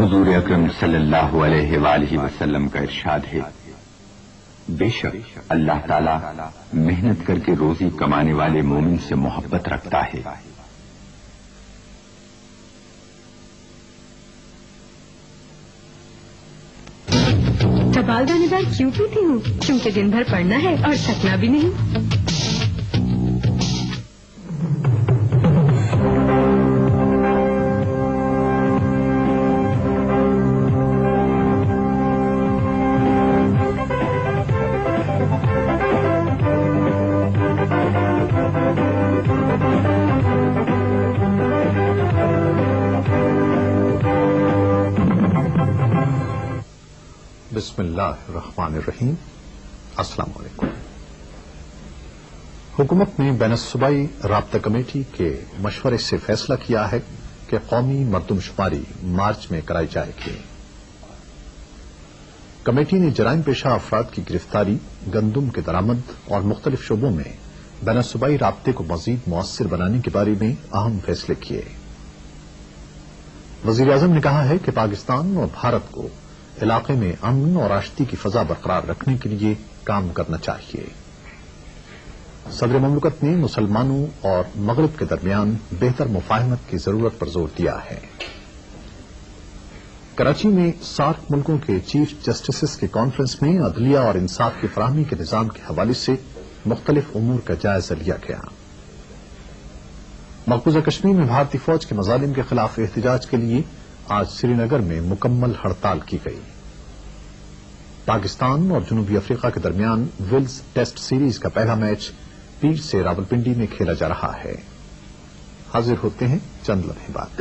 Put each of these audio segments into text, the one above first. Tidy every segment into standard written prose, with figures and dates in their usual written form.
حضور اکرم صلی اللہ علیہ وآلہ وسلم کا ارشاد ہے، بے شک اللہ تعالی محنت کر کے روزی کمانے والے مومن سے محبت رکھتا ہے۔ چپال دانے دار کیوں پیتی ہوں؟ کیونکہ دن بھر پڑھنا ہے اور تھکنا بھی نہیں۔ بسم اللہ الرحمن الرحیم۔ السلام علیکم۔ حکومت نے بین الصوبائی رابطہ کمیٹی کے مشورے سے فیصلہ کیا ہے کہ قومی مردم شماری مارچ میں کرائی جائے گی۔ کمیٹی نے جرائم پیشہ افراد کی گرفتاری، گندم کے درآمد اور مختلف شعبوں میں بین الصوبائی رابطے کو مزید مؤثر بنانے کے بارے میں اہم فیصلے کیے۔ وزیر اعظم نے کہا ہے کہ پاکستان اور بھارت کو علاقے میں امن اور آشتی کی فضا برقرار رکھنے کے لیے کام کرنا چاہیے۔ صدر مملکت نے مسلمانوں اور مغرب کے درمیان بہتر مفاہمت کی ضرورت پر زور دیا ہے۔ کراچی میں سارک ملکوں کے چیف جسٹسز کی کانفرنس میں عدلیہ اور انصاف کی فراہمی کے نظام کے حوالے سے مختلف امور کا جائزہ لیا گیا۔ مقبوضہ کشمیر میں بھارتی فوج کے مظالم کے خلاف احتجاج کے لیے آج سری نگر میں مکمل ہڑتال کی گئی۔ پاکستان اور جنوبی افریقہ کے درمیان ویلز ٹیسٹ سیریز کا پہلا میچ پیر سے راولپنڈی میں کھیلا جا رہا ہے۔ حاضر ہوتے ہیں چند لمحے بعد۔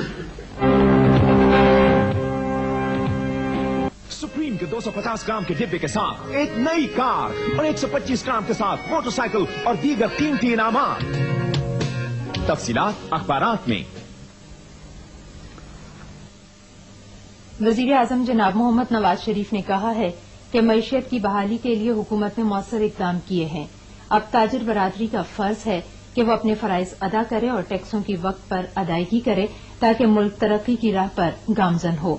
سپریم کے 250 گرام کے ڈبے کے ساتھ ایک نئی کار اور 125 گرام کے ساتھ موٹر سائیکل اور دیگر قیمتی انعامات۔ تفصیلات اخبارات میں۔ وزیر اعظم جناب محمد نواز شریف نے کہا ہے کہ معیشت کی بحالی کے لیے حکومت نے مؤثر اقدام کیے ہیں۔ اب تاجر برادری کا فرض ہے کہ وہ اپنے فرائض ادا کرے اور ٹیکسوں کی وقت پر ادائیگی کرے تاکہ ملک ترقی کی راہ پر گامزن ہو۔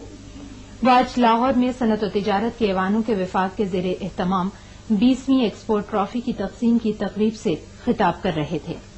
وہ آج لاہور میں صنعت و تجارت کے ایوانوں کے وفاق کے زیر اہتمام 20ویں ایکسپورٹ ٹرافی کی تقسیم کی تقریب سے خطاب کر رہے تھے۔